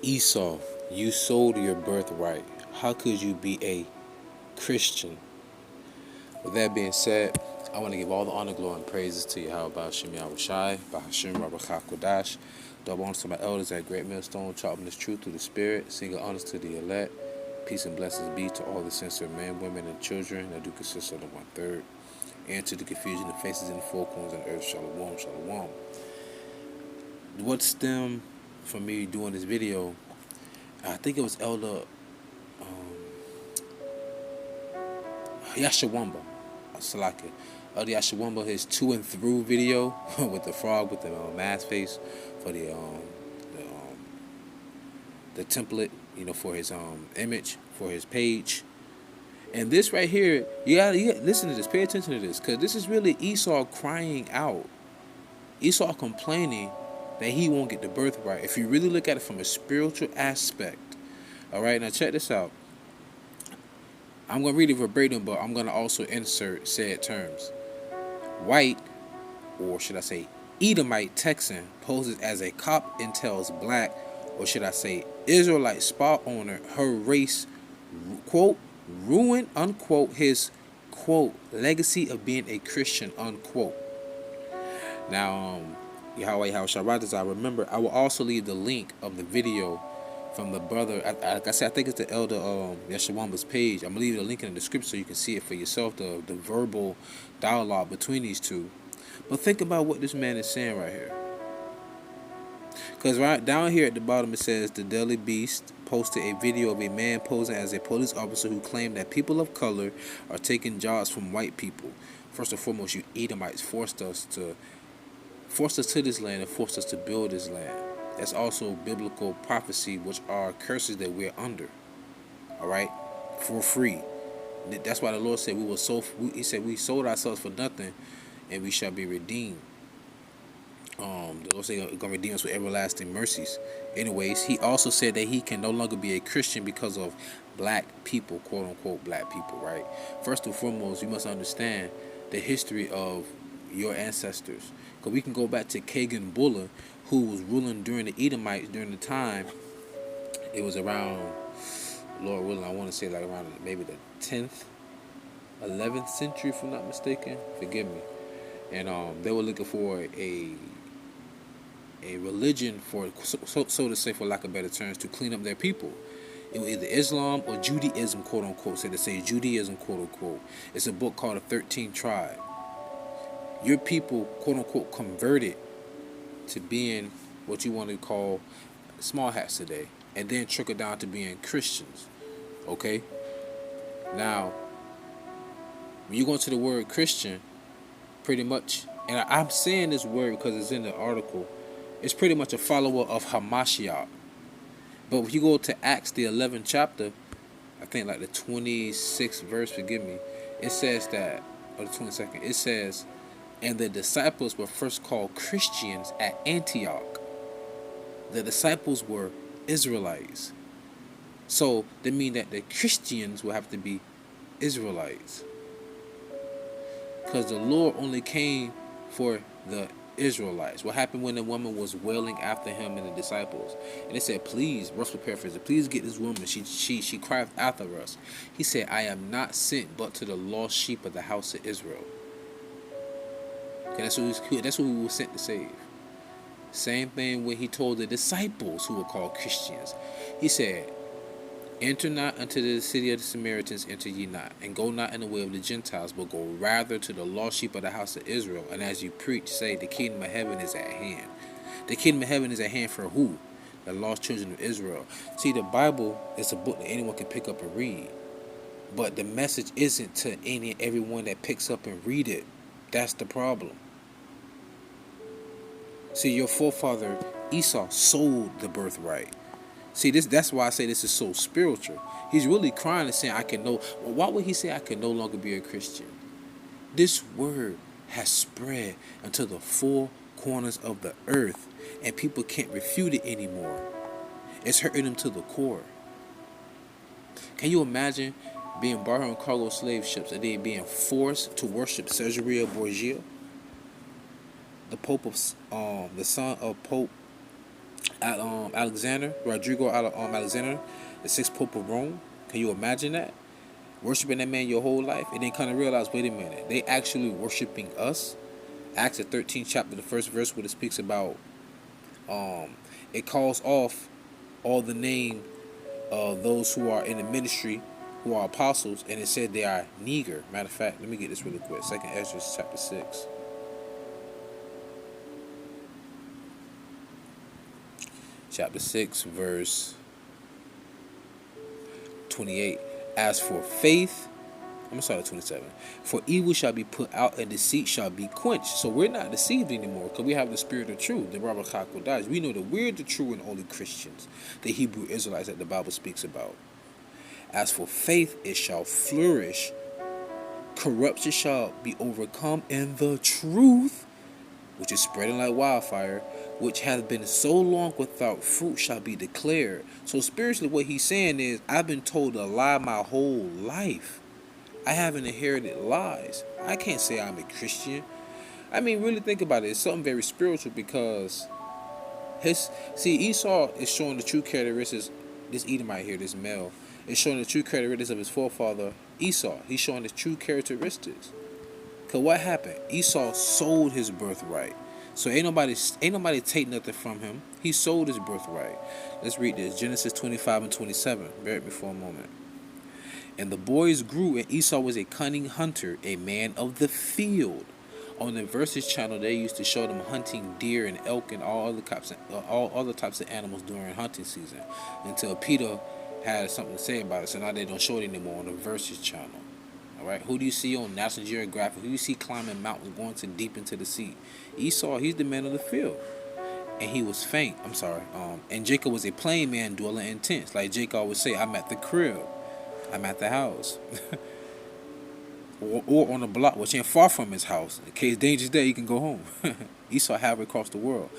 Esau, you sold your birthright. How could you be a Christian? With that being said, I want to give all the honor, glory, and praises to YAHAWASHI, YAHAWASHI, BAHASHIM, RAWACHAA, QADASH. Double honors to my elders at Great Millstone, chopping this truth through the Spirit. Single honors to the elect. Peace and blessings be to all the sincere men, women, and children that do consist of the 1/3. And to the confusion of faces in the four corners of the earth. Shalom, shalom. What stemmed from me doing this video, I think it was Elder YASHARAHLA, Salaka. Elder YASHARAHLA, his to and through video with the frog with the mask face for the template, for his image for his page. And this right here, you gotta listen to this, pay attention to this, because this is really Esau crying out. Esau complaining that he won't get the birthright. If you really look at it from a spiritual aspect. Alright, now check this out. I'm going to read it verbatim, but I'm going to also insert said terms. White, or should I say Edomite Texan, poses as a cop and tells black, or should I say Israelite spa owner, her race, quote, ruin, unquote, his, quote, legacy of being a Christian, unquote. Now, YAHAWASHI, I remember, I will also leave the link of the video from the brother, like I said, I think it's the Elder YASHARAHLA's page. I'm going to leave the link in the description so you can see it for yourself, the verbal dialogue between these two. But think about what this man is saying right here. Because right down here at the bottom it says, the Daily Beast posted a video of a man posing as a police officer who claimed that people of color are taking jobs from white people. First and foremost, you Edomites forced us to this land and forced us to build this land. That's also biblical prophecy, which are curses that we're under. Alright? For free. That's why the Lord said He said we sold ourselves for nothing and we shall be redeemed. The Lord said He's going to redeem us with everlasting mercies. Anyways, He also said that He can no longer be a Christian because of black people, quote unquote black people, right? First and foremost, you must understand the history of your ancestors. Because we can go back to Kagan Bulla, who was ruling during the Edomites during the time. It was around, Lord willing, I want to say like around maybe the 10th, 11th century, if I'm not mistaken. Forgive me. And they were looking for a religion, for so to say, for lack of better terms, to clean up their people. It was either Islam or Judaism, quote unquote. So they say Judaism, quote unquote. It's a book called The 13th Tribe. Your people, quote unquote, converted to being what you want to call small hats today, and then trickle down to being Christians. Okay? Now, when you go into the word Christian, pretty much, and I'm saying this word because it's in the article, it's pretty much a follower of Hamashiach. But if you go to Acts, the 11th chapter, I think like the 26th verse, forgive me, it says that, or the 22nd, it says, and the disciples were first called Christians at Antioch. The disciples were Israelites. So they mean that the Christians will have to be Israelites. Because the Lord only came for the Israelites. What happened when the woman was wailing after him and the disciples? And they said, please, Russell paraphrased, please get this woman. She cried after us. He said, I am not sent but to the lost sheep of the house of Israel. Okay, that's what we were sent to save. Same thing when he told the disciples who were called Christians. He said, enter not unto the city of the Samaritans, enter ye not, and go not in the way of the Gentiles, but go rather to the lost sheep of the house of Israel. And as you preach, say, the kingdom of heaven is at hand. The kingdom of heaven is at hand for who? The lost children of Israel. See, the Bible is a book that anyone can pick up and read. But the message isn't to everyone that picks up and read it. That's the problem. See, your forefather Esau sold the birthright. See, that's why I say this is so spiritual. He's really crying and saying, why would he say I can no longer be a Christian? This word has spread unto the four corners of the earth, and people can't refute it anymore. It's hurting them to the core. Can you imagine being borrowing cargo slave ships and then being forced to worship Caesarea Borgia? The Pope of the son of Pope Alexander, Rodrigo Alexander, the sixth Pope of Rome. Can you imagine that? Worshiping that man your whole life, and then kind of realize, wait a minute, they actually worshiping us. Acts the 13th chapter, the first verse, where it speaks about, it calls off all the name of those who are in the ministry, who are apostles, and it said they are neger. Matter of fact, let me get this really quick. Second Ezra chapter 6. Chapter 6, verse 28. As for faith, I'm going to start at 27. For evil shall be put out and deceit shall be quenched. So we're not deceived anymore because we have the spirit of truth, the RAWACHAA QADASH. We know that we're the true and only Christians, the Hebrew Israelites that the Bible speaks about. As for faith, it shall flourish. Corruption shall be overcome, and the truth, which is spreading like wildfire, which hath been so long without fruit, shall be declared. So spiritually, what he's saying is, I've been told a lie my whole life. I haven't inherited lies. I can't say I'm a Christian. I mean, really think about it. It's something very spiritual because Esau is showing the true characteristics. This Edomite here, this male, is showing the true characteristics of his forefather Esau. He's showing his true characteristics. Cause what happened? Esau sold his birthright. So ain't nobody take nothing from him. He sold his birthright. Let's read this. Genesis 25 and 27. Bear with me for a moment. And the boys grew, and Esau was a cunning hunter, a man of the field. On the Versus channel, they used to show them hunting deer and elk and all other types of animals during hunting season, until Peter had something to say about it. So now they don't show it anymore on the Versus channel. All right, who do you see on National Geographic? Who do you see climbing mountains, going to deep into the sea? Esau, he's the man of the field, and he was faint. And Jacob was a plain man dwelling in tents. Like Jacob always say, I'm at the crib. I'm at the house. or on a block, which ain't far from his house. In case danger's there, he can go home. Esau have across the world.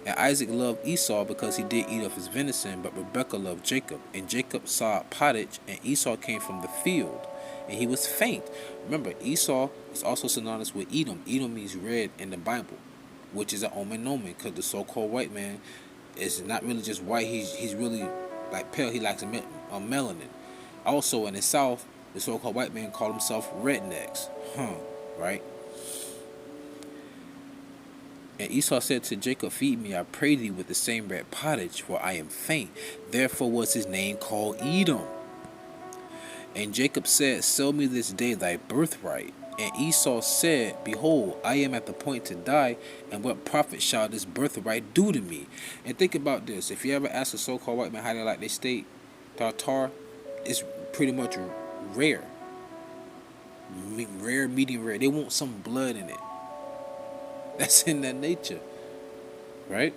And Isaac loved Esau because he did eat of his venison, but Rebekah loved Jacob. And Jacob saw pottage, and Esau came from the field, and he was faint. Remember, Esau is also synonymous with Edom. Edom means red in the Bible, which is an omen, because the so-called white man is not really just white. He's really like pale. He lacks a melanin. Also, in the South, the so-called white man called himself rednecks. Right? And Esau said to Jacob, feed me, I pray thee, with the same red pottage, for I am faint. Therefore was his name called Edom. And Jacob said, sell me this day thy birthright. And Esau said, behold, I am at the point to die, and what profit shall this birthright do to me? And think about this. If you ever ask a so-called white man how they like their steak tartare, it's pretty much rare. Medium rare. They want some blood in it. That's in their nature. Right?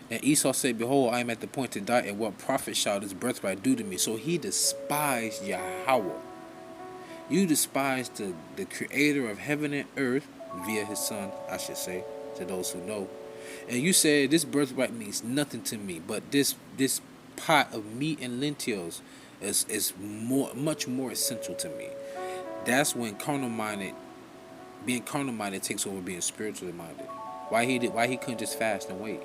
And Esau said, behold, I am at the point to die, and what profit shall this birthright do to me? So he despised YAHAWAH. You despise the creator of heaven and earth, via his son, I should say, to those who know. And you said, this birthright means nothing to me, but this pot of meat and lentils is much more essential to me. That's when being carnal minded takes over being spiritually minded. Why he couldn't just fast and wait?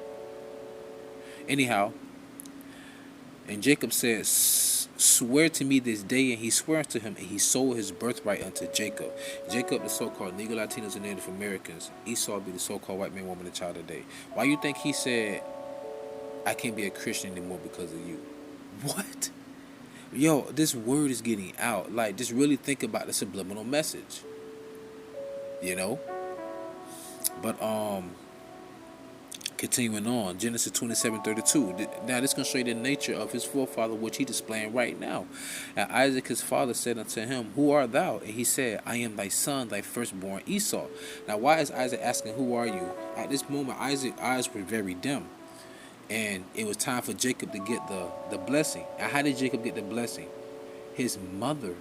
Anyhow, and Jacob says, swear to me this day, and he swears to him, and he sold his birthright unto Jacob. Jacob, the so-called Negro, Latinos, and Native Americans. Esau be the so-called white man, woman, and child today. Why you think he said, I can't be a Christian anymore because of you? What? Yo, this word is getting out. Like, just really think about the subliminal message. You know? But, continuing on, Genesis 27:32. Now, this is going to show you the nature of his forefather, which he's displaying right now. And Isaac, his father, said unto him, who art thou? And he said, I am thy son, thy firstborn Esau. Now, why is Isaac asking, who are you? At this moment, Isaac's eyes were very dim. And it was time for Jacob to get the blessing. And how did Jacob get the blessing? His mother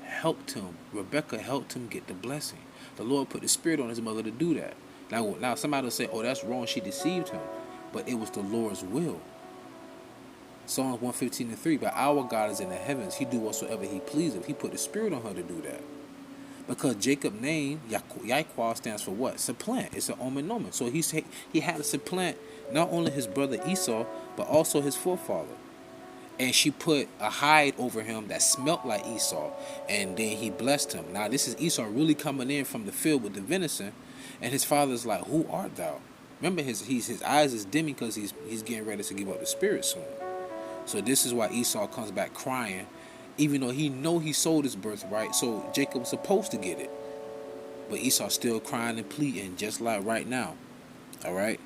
helped him. Rebekah helped him get the blessing. The Lord put the spirit on his mother to do that. Now somebody will say, oh, that's wrong, she deceived him. But it was the Lord's will. Psalms 115:3, but our God is in the heavens. He do whatsoever he pleases. He put the spirit on her to do that. Because Jacob's name, YAHAWAH, stands for what? Supplant. It's an omen nomen. So he had to supplant not only his brother Esau, but also his forefather. And she put a hide over him that smelt like Esau, and then he blessed him. Now this is Esau really coming in from the field with the venison, and his father's like, "Who art thou?" Remember, his eyes is dimming because he's getting ready to give up the spirit soon. So this is why Esau comes back crying, even though he sold his birthright. So Jacob was supposed to get it, but Esau still crying and pleading, just like right now. All right.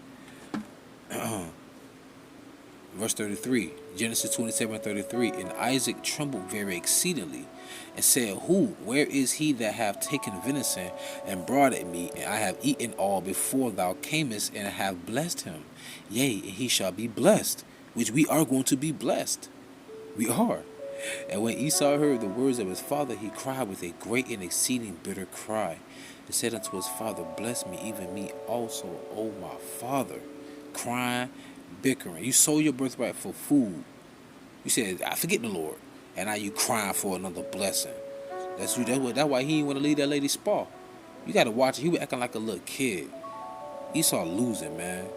Verse 33, Genesis 27:33. And Isaac trembled very exceedingly, and said, where is he that hath taken venison and brought it me? And I have eaten all before thou camest, and have blessed him. Yea, and he shall be blessed, which we are going to be blessed. We are. And when Esau heard the words of his father, he cried with a great and exceeding bitter cry, and said unto his father, Bless me, even me also, O my father. Crying, bickering. You sold your birthright for food. You said, I forget the Lord. And now you crying for another blessing. That's why he didn't want to leave that lady spa. You got to watch it. He was acting like a little kid. Esau losing, man.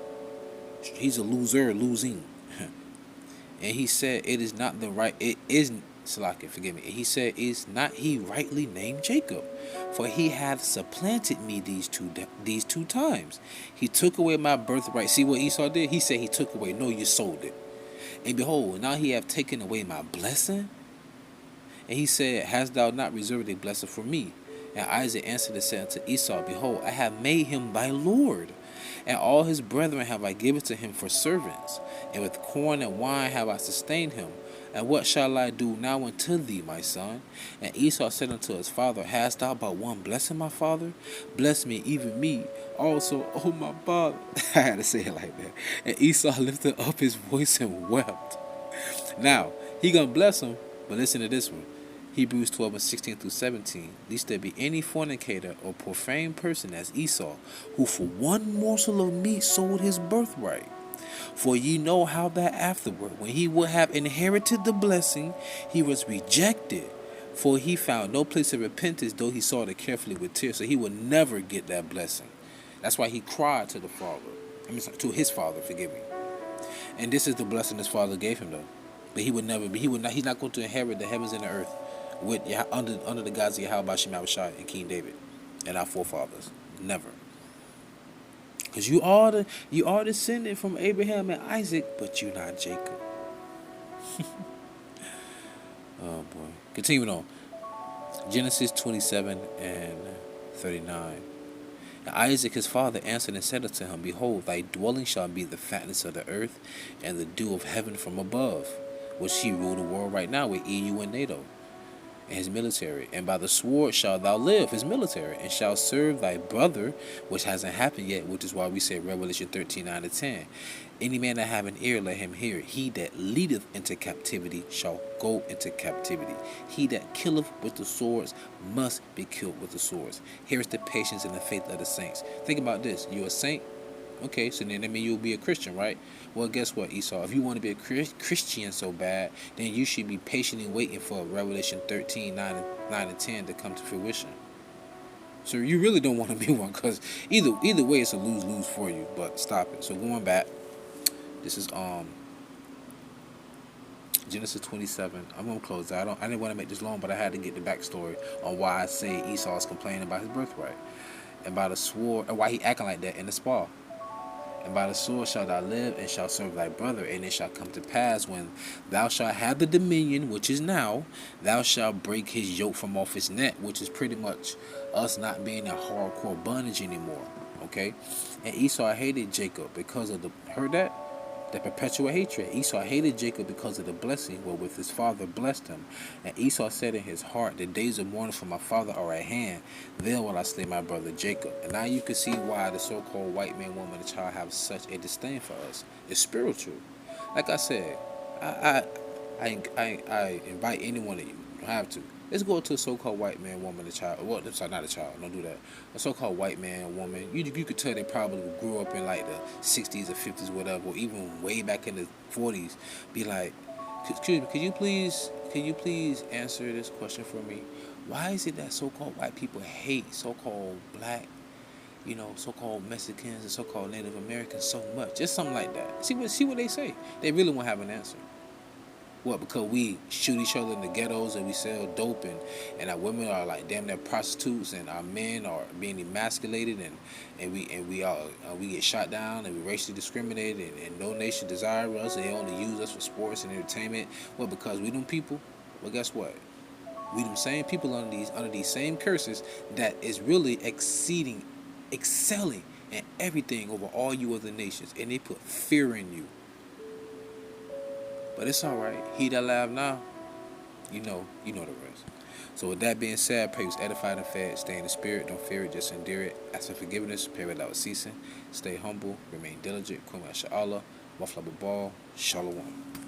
He's a loser, losing. And he said, it is not the right, it isn't, Salakia, forgive me. He said, is not he rightly named Jacob? For he hath supplanted me these two times. He took away my birthright. See what Esau did? He said he took away. No, you sold it. And behold, now he hath taken away my blessing. And he said, Hast thou not reserved a blessing for me? And Isaac answered and said unto Esau, Behold, I have made him thy Lord, and all his brethren have I given to him for servants, and with corn and wine have I sustained him. And what shall I do now unto thee, my son? And Esau said unto his father, Hast thou but one blessing, my father? Bless me, even me also, O my father. I had to say it like that. And Esau lifted up his voice and wept. Now, he gonna bless him, but listen to this one. Hebrews 12:16-17. Lest there be any fornicator or profane person as Esau, who for one morsel of meat sold his birthright. For ye know how that afterward, when he would have inherited the blessing, he was rejected. For he found no place of repentance, though he sought it carefully with tears. So he would never get that blessing. That's why he cried to the father. To his father, forgive me. And this is the blessing his father gave him, though. But he's not going to inherit the heavens and the earth with under the gods of YAHAWASHI and King David and our forefathers. Never. Because you are descended from Abraham and Isaac, but you're not Jacob. Oh boy. Continuing on. Genesis 27:39. And Isaac his father answered and said unto him, Behold, thy dwelling shall be the fatness of the earth, and the dew of heaven from above, which he rule the world right now with EU and NATO and his military. And by the sword shalt thou live, his military, and shalt serve thy brother, which hasn't happened yet, which is why we say Revelation 13:9-10. Any man that have an ear, let him hear. He that leadeth into captivity shall go into captivity. He that killeth with the swords must be killed with the swords. Here is the patience and the faith of the saints. Think about this. You're a saint. Okay, so then that means you'll be a Christian, right? Well, guess what, Esau? If you want to be a Christian so bad, then you should be patiently waiting for Revelation 13:9-10 to come to fruition. So you really don't want to be one, because either way, it's a lose-lose for you. But stop it. So going back, this is Genesis 27. I'm gonna close that. I didn't want to make this long, but I had to get the backstory on why I say Esau's complaining about his birthright, and by the sword, and why he acting like that in the spa. And by the sword shalt thou live, and shalt serve thy brother. And it shall come to pass, when thou shalt have the dominion, which is now, thou shalt break his yoke from off his neck, which is pretty much us not being in hardcore bondage anymore. Okay? And Esau hated Jacob because of the perpetual hatred. Esau hated Jacob because of the blessing wherewith his father blessed him. And Esau said in his heart, The days of mourning for my father are at hand. Then will I slay my brother Jacob. And now you can see why the so-called white man, woman, and child have such a disdain for us. It's spiritual. Like I said, I invite any one of you. You don't have to. Let's go to a so-called white man, woman, and child. Well, I'm sorry, not a child. Don't do that. A so-called white man, woman. You could tell they probably grew up in like the 60s or 50s, whatever, or even way back in the 40s. Be like, excuse me, could you please answer this question for me? Why is it that so-called white people hate so-called black, so-called Mexicans and so-called Native Americans so much? Just something like that. See what they say. They really won't have an answer. What? Because we shoot each other in the ghettos and we sell dope, and our women are like damn near prostitutes, and our men are being emasculated, and we get shot down, and we racially discriminated, and no nation desire us, and they only use us for sports and entertainment. Well, because we them people. Well, guess what? We them same people under these same curses that is really excelling in everything over all you other nations, and they put fear in you. But it's all right. He that laugh now, you know the rest. So with that being said, pray was edified and fed. Stay in the spirit, don't fear it, just endure it. Ask for forgiveness, pray without ceasing. Stay humble, remain diligent. Kuma Sha'Allah, Wafla Babal, Shalom.